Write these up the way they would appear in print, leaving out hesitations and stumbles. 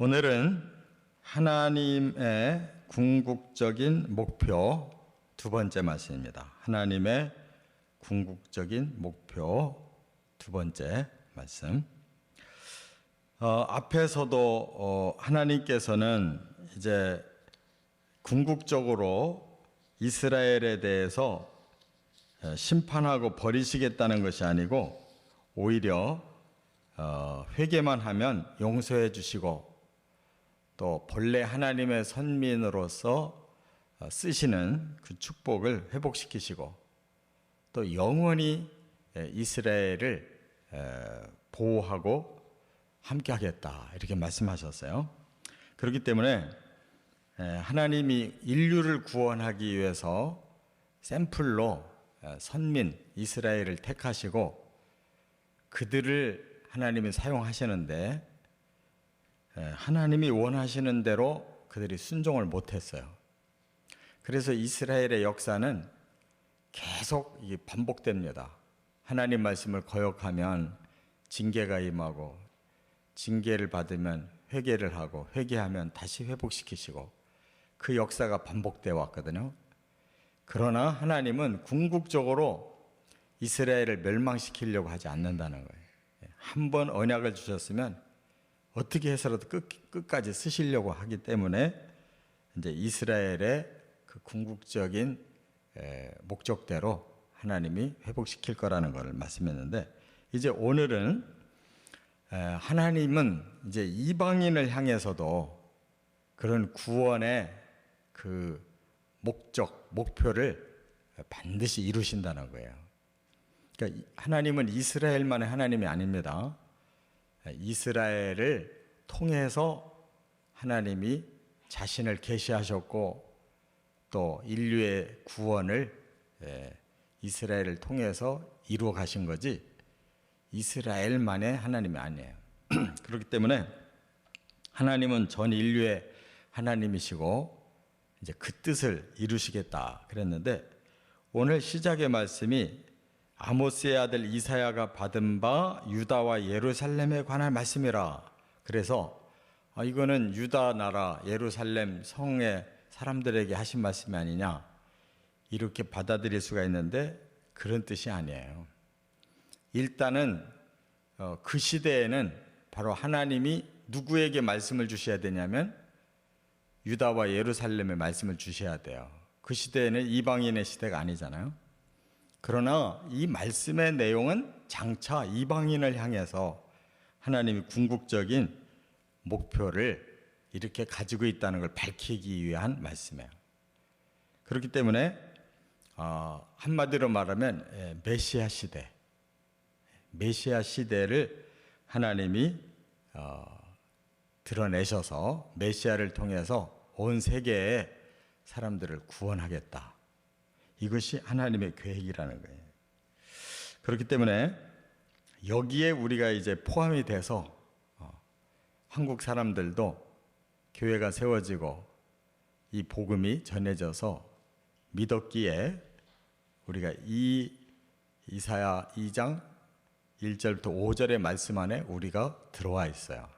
오늘은 하나님의 궁극적인 목표 두 번째 말씀입니다. 하나님의 궁극적인 목표 두 번째 말씀. 앞에서도 하나님께서는 이제 궁극적으로 이스라엘에 대해서 심판하고 버리시겠다는 것이 아니고 오히려 회개만 하면 용서해 주시고 또 본래 하나님의 선민으로서 쓰시는 그 축복을 회복시키시고 또 영원히 이스라엘을 보호하고 함께하겠다 이렇게 말씀하셨어요. 그렇기 때문에 하나님이 인류를 구원하기 위해서 샘플로 선민 이스라엘을 택하시고 그들을 하나님이 사용하시는데 하나님이 원하시는 대로 그들이 순종을 못했어요. 그래서 이스라엘의 역사는 계속 반복됩니다. 하나님 말씀을 거역하면 징계가 임하고 징계를 받으면 회개를 하고 회개하면 다시 회복시키시고 그 역사가 반복되어 왔거든요. 그러나 하나님은 궁극적으로 이스라엘을 멸망시키려고 하지 않는다는 거예요. 한번 언약을 주셨으면 어떻게 해서라도 끝까지 쓰시려고 하기 때문에 이제 이스라엘의 그 궁극적인 목적대로 하나님이 회복시킬 거라는 것을 말씀했는데, 이제 오늘은 하나님은 이제 이방인을 향해서도 그런 구원의 그 목표를 반드시 이루신다는 거예요. 그러니까 하나님은 이스라엘만의 하나님이 아닙니다. 이스라엘을 통해서 하나님이 자신을 계시하셨고 또 인류의 구원을 이스라엘을 통해서 이루어 가신 거지 이스라엘만의 하나님이 아니에요. 그렇기 때문에 하나님은 전 인류의 하나님이시고 이제 그 뜻을 이루시겠다 그랬는데, 오늘 시작의 말씀이 아모스의 아들 이사야가 받은 바 유다와 예루살렘에 관한 말씀이라. 그래서 이거는 유다 나라 예루살렘 성의 사람들에게 하신 말씀이 아니냐 이렇게 받아들일 수가 있는데 그런 뜻이 아니에요. 일단은 그 시대에는 바로 하나님이 누구에게 말씀을 주셔야 되냐면 유다와 예루살렘에 말씀을 주셔야 돼요. 그 시대에는 이방인의 시대가 아니잖아요. 그러나 이 말씀의 내용은 장차 이방인을 향해서 하나님이 궁극적인 목표를 이렇게 가지고 있다는 걸 밝히기 위한 말씀이에요. 그렇기 때문에 한마디로 말하면 메시아 시대를 하나님이 드러내셔서 메시아를 통해서 온 세계의 사람들을 구원하겠다. 이것이 하나님의 계획이라는 거예요. 그렇기 때문에 여기에 우리가 이제 포함이 돼서 한국 사람들도 교회가 세워지고 이 복음이 전해져서 믿었기에 우리가 이 이사야 2장 1절부터 5절의 말씀 안에 우리가 들어와 있어요.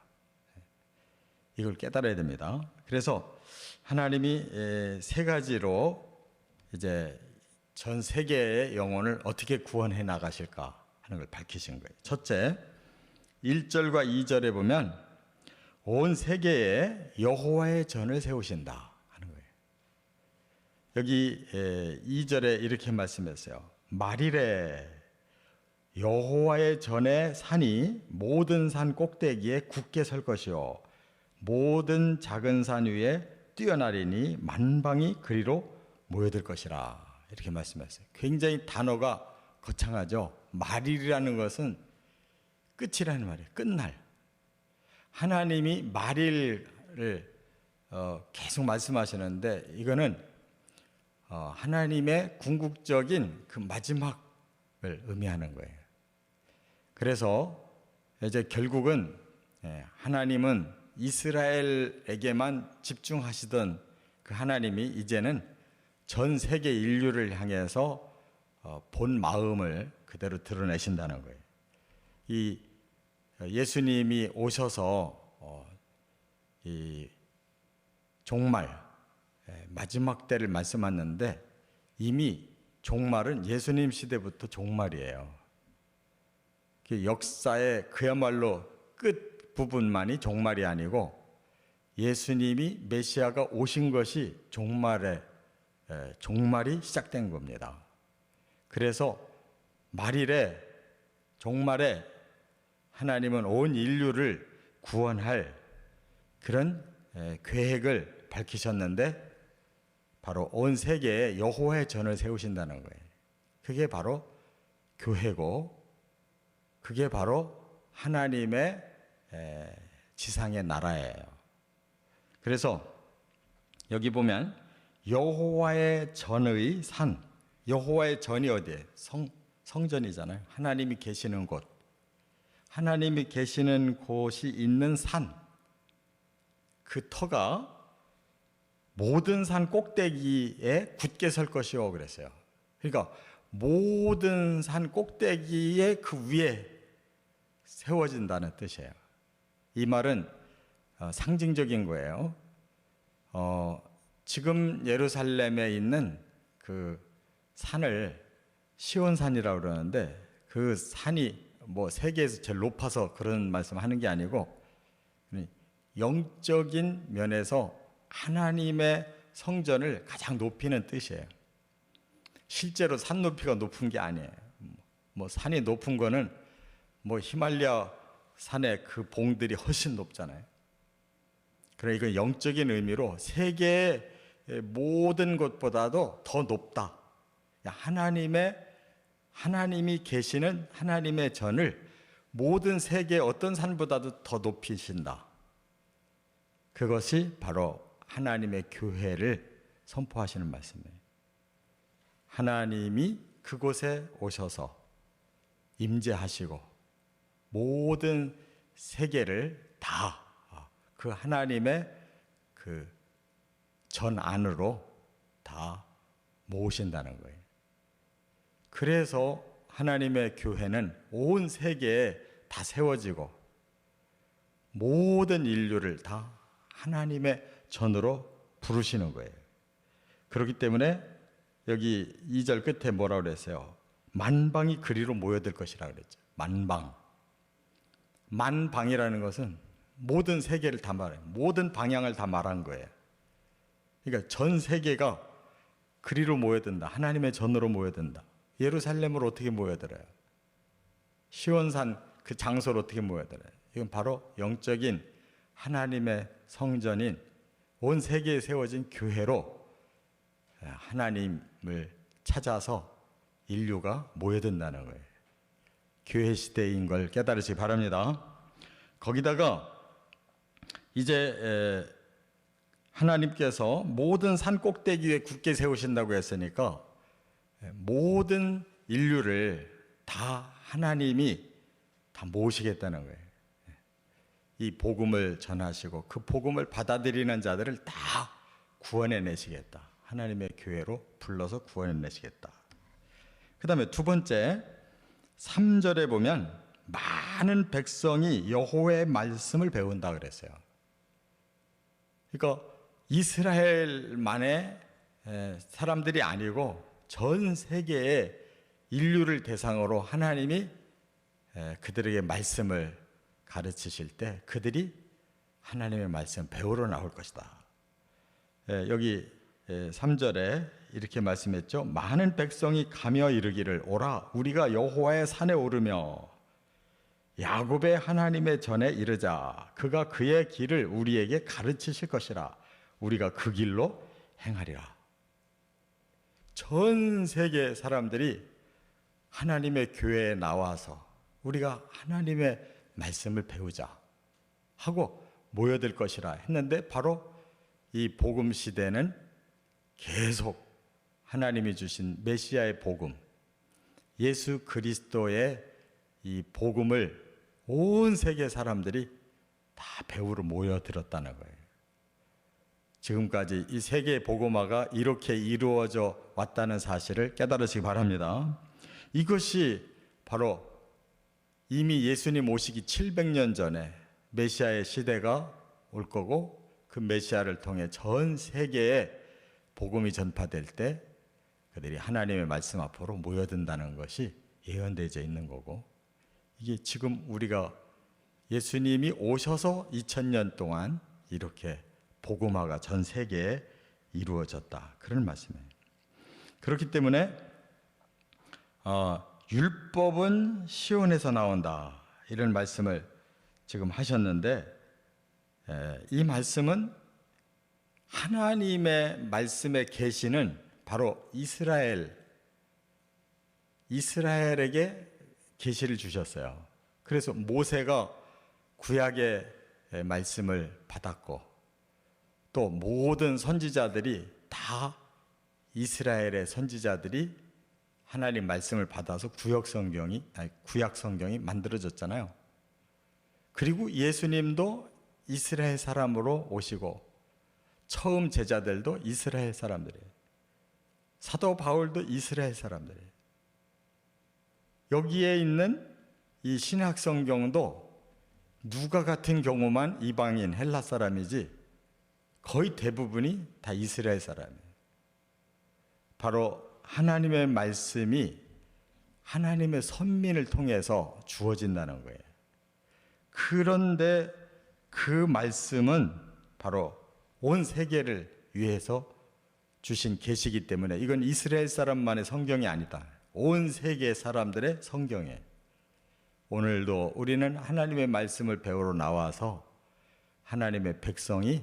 이걸 깨달아야 됩니다. 그래서 하나님이 세 가지로 이제 전 세계의 영혼을 어떻게 구원해 나가실까 하는 걸 밝히신 거예요. 첫째, 1절과 2절에 보면 온 세계에 여호와의 전을 세우신다 하는 거예요. 여기 2절에 이렇게 말씀했어요. 말이래 여호와의 전의 산이 모든 산 꼭대기에 굳게 설 것이요 모든 작은 산 위에 뛰어나리니 만방이 그리로 모여들 것이라 이렇게 말씀했어요. 굉장히 단어가 거창하죠. 말일이라는 것은 끝이라는 말이에요. 끝날. 하나님이 말일을 계속 말씀하시는데 이거는 하나님의 궁극적인 그 마지막을 의미하는 거예요. 그래서 이제 결국은 하나님은 이스라엘에게만 집중하시던 그 하나님이 이제는 전 세계 인류를 향해서 본 마음을 그대로 드러내신다는 거예요. 이 예수님이 오셔서 이 종말, 마지막 때를 말씀하는데 이미 종말은 예수님 시대부터 종말이에요. 역사의 그야말로 끝 부분만이 종말이 아니고 예수님이 메시아가 오신 것이 종말이 시작된 겁니다. 그래서 말일에 종말에 하나님은 온 인류를 구원할 그런 계획을 밝히셨는데 바로 온 세계에 여호와의 전을 세우신다는 거예요. 그게 바로 교회고 그게 바로 하나님의 지상의 나라예요. 그래서 여기 보면 여호와의 전의 산, 여호와의 전이 어디예요? 성전이잖아요. 하나님이 계시는 곳. 하나님이 계시는 곳이 있는 산, 그 터가 모든 산 꼭대기에 굳게 설 것이요 그랬어요. 그러니까 모든 산 꼭대기에 그 위에 세워진다는 뜻이에요. 이 말은 상징적인 거예요. 지금 예루살렘에 있는 그 산을 시온산이라고 그러는데 그 산이 뭐 세계에서 제일 높아서 그런 말씀하는 게 아니고 영적인 면에서 하나님의 성전을 가장 높이는 뜻이에요. 실제로 산 높이가 높은 게 아니에요. 뭐 산이 높은 거는 뭐 히말라야 산의 그 봉들이 훨씬 높잖아요. 그러니까 영적인 의미로 세계의 모든 것보다도 더 높다. 하나님이 계시는 하나님의 전을 모든 세계의 어떤 산보다도 더 높이신다. 그것이 바로 하나님의 교회를 선포하시는 말씀이에요. 하나님이 그곳에 오셔서 임재하시고 모든 세계를 다 그 하나님의 그 전 안으로 다 모으신다는 거예요. 그래서 하나님의 교회는 온 세계에 다 세워지고 모든 인류를 다 하나님의 전으로 부르시는 거예요. 그렇기 때문에 여기 2절 끝에 뭐라고 그랬어요? 만방이 그리로 모여들 것이라 그랬죠. 만방이라는 것은 모든 세계를 다 말해요. 모든 방향을 다 말한 거예요. 그러니까 전 세계가 그리로 모여든다. 하나님의 전으로 모여든다. 예루살렘으로 어떻게 모여들어요? 시온산 그 장소로 어떻게 모여들어요? 이건 바로 영적인 하나님의 성전인 온 세계에 세워진 교회로 하나님을 찾아서 인류가 모여든다는 거예요. 교회 시대인 걸 깨달으시기 바랍니다. 거기다가 이제 하나님께서 모든 산 꼭대기 위에 굳게 세우신다고 했으니까 모든 인류를 다 하나님이 다 모으시겠다는 거예요. 이 복음을 전하시고 그 복음을 받아들이는 자들을 다 구원해내시겠다. 하나님의 교회로 불러서 구원해내시겠다. 그 다음에 두 번째 3절에 보면 많은 백성이 여호와의 말씀을 배운다 그랬어요. 그러니까 이스라엘만의 사람들이 아니고 전 세계의 인류를 대상으로 하나님이 그들에게 말씀을 가르치실 때 그들이 하나님의 말씀 배우러 나올 것이다. 여기 3절에 이렇게 말씀했죠. 많은 백성이 가며 이르기를 오라 우리가 여호와의 산에 오르며 야곱의 하나님의 전에 이르자 그가 그의 길을 우리에게 가르치실 것이라 우리가 그 길로 행하리라. 전 세계 사람들이 하나님의 교회에 나와서 우리가 하나님의 말씀을 배우자 하고 모여들 것이라 했는데 바로 이 복음 시대는 계속 하나님이 주신 메시아의 복음, 예수 그리스도의 이 복음을 온 세계 사람들이 다 배우러 모여들었다는 거예요. 지금까지 이 세계 복음화가 이렇게 이루어져 왔다는 사실을 깨달으시기 바랍니다. 이것이 바로 이미 예수님 오시기 700년 전에 메시아의 시대가 올 거고 그 메시아를 통해 전 세계에 복음이 전파될 때 그들이 하나님의 말씀 앞으로 모여든다는 것이 예언되어져 있는 거고, 이게 지금 우리가 예수님이 오셔서 2000년 동안 이렇게 복음화가 전 세계에 이루어졌다, 그런 말씀이에요. 그렇기 때문에 율법은 시온에서 나온다, 이런 말씀을 지금 하셨는데, 이 말씀은 하나님의 말씀의 계시는 바로 이스라엘에게 계시를 주셨어요. 그래서 모세가 구약의 말씀을 받았고, 또 모든 선지자들이 다 이스라엘의 선지자들이 하나님 말씀을 받아서 구약 성경이 만들어졌잖아요. 그리고 예수님도 이스라엘 사람으로 오시고 처음 제자들도 이스라엘 사람들이에요. 사도 바울도 이스라엘 사람들이에요. 여기에 있는 이 신약 성경도 누가 같은 경우만 이방인 헬라 사람이지 거의 대부분이 다 이스라엘 사람이에요. 바로 하나님의 말씀이 하나님의 선민을 통해서 주어진다는 거예요. 그런데 그 말씀은 바로 온 세계를 위해서 주신 계시이기 때문에 이건 이스라엘 사람만의 성경이 아니다. 온 세계 사람들의 성경이에요. 오늘도 우리는 하나님의 말씀을 배우러 나와서 하나님의 백성이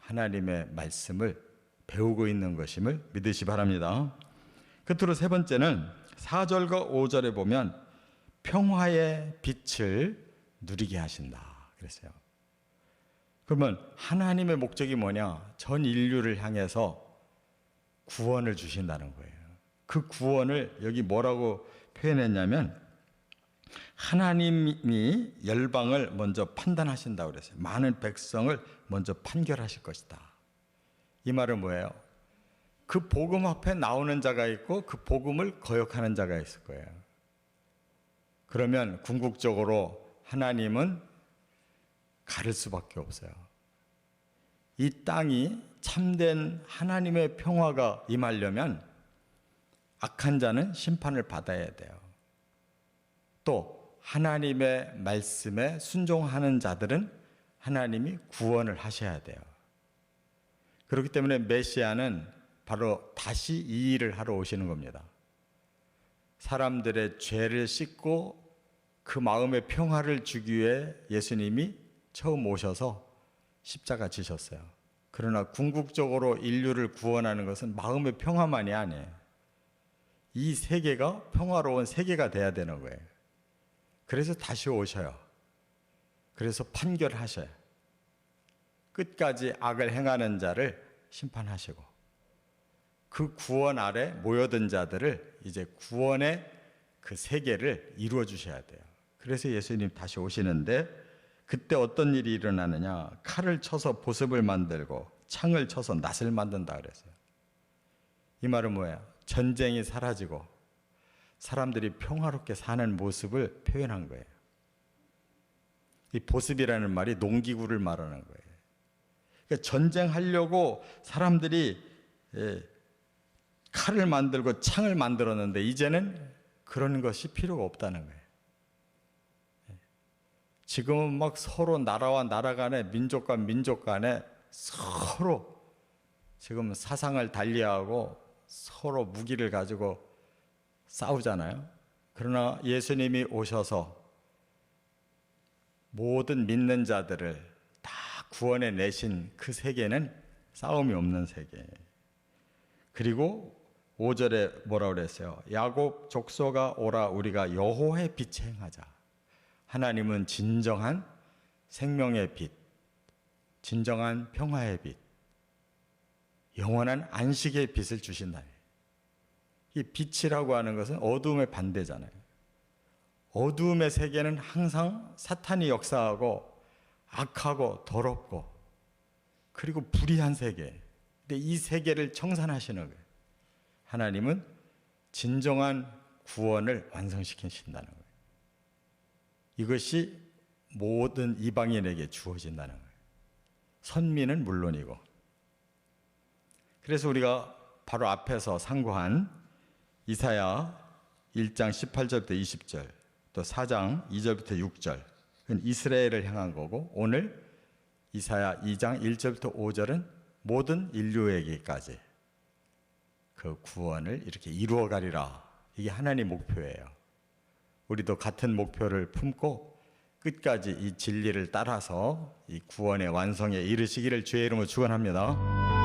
하나님의 말씀을 배우고 있는 것임을 믿으시 바랍니다. 끝으로 세 번째는 4절과 5절에 보면 평화의 빛을 누리게 하신다 그랬어요. 그러면 하나님의 목적이 뭐냐? 전 인류를 향해서 구원을 주신다는 거예요. 그 구원을 여기 뭐라고 표현했냐면 하나님이 열방을 먼저 판단하신다고 그랬어요. 많은 백성을 먼저 판결하실 것이다. 이 말은 뭐예요? 그 복음 앞에 나오는 자가 있고 그 복음을 거역하는 자가 있을 거예요. 그러면 궁극적으로 하나님은 가를 수밖에 없어요. 이 땅이 참된 하나님의 평화가 임하려면 악한 자는 심판을 받아야 돼요. 또 하나님의 말씀에 순종하는 자들은 하나님이 구원을 하셔야 돼요. 그렇기 때문에 메시아는 바로 다시 이 일을 하러 오시는 겁니다. 사람들의 죄를 씻고 그 마음의 평화를 주기 위해 예수님이 처음 오셔서 십자가 지셨어요. 그러나 궁극적으로 인류를 구원하는 것은 마음의 평화만이 아니에요. 이 세계가 평화로운 세계가 돼야 되는 거예요. 그래서 다시 오셔요. 그래서 판결하셔요. 끝까지 악을 행하는 자를 심판하시고 그 구원 아래 모여든 자들을 이제 구원의 그 세계를 이루어 주셔야 돼요. 그래서 예수님 다시 오시는데 그때 어떤 일이 일어나느냐? 칼을 쳐서 보습을 만들고 창을 쳐서 낫을 만든다 그랬어요. 이 말은 뭐예요? 전쟁이 사라지고 사람들이 평화롭게 사는 모습을 표현한 거예요. 이 보습이라는 말이 농기구를 말하는 거예요. 그러니까 전쟁하려고 사람들이 칼을 만들고 창을 만들었는데 이제는 그런 것이 필요가 없다는 거예요. 지금은 막 서로 나라와 나라 간에 민족과 민족 간에 서로 지금 사상을 달리하고 서로 무기를 가지고 싸우잖아요. 그러나 예수님이 오셔서 모든 믿는 자들을 다 구원해 내신 그 세계는 싸움이 없는 세계예요. 그리고 5절에 뭐라고 그랬어요? 야곱 족속아 오라 우리가 여호와의 빛에 행하자. 하나님은 진정한 생명의 빛, 진정한 평화의 빛, 영원한 안식의 빛을 주신다. 이 빛이라고 하는 것은 어두움의 반대잖아요. 어두움의 세계는 항상 사탄이 역사하고 악하고 더럽고 그리고 불의한 세계. 근데 이 세계를 청산하시는 거예요. 하나님은 진정한 구원을 완성시키신다는 거예요. 이것이 모든 이방인에게 주어진다는 거예요. 선민은 물론이고. 그래서 우리가 바로 앞에서 상고한 이사야 1장 18절부터 20절, 또 4장 2절부터 6절, 그건 이스라엘을 향한 거고, 오늘 이사야 2장 1절부터 5절은 모든 인류에게까지 그 구원을 이렇게 이루어가리라. 이게 하나님의 목표예요. 우리도 같은 목표를 품고 끝까지 이 진리를 따라서 이 구원의 완성에 이르시기를 주의 이름으로 축원합니다.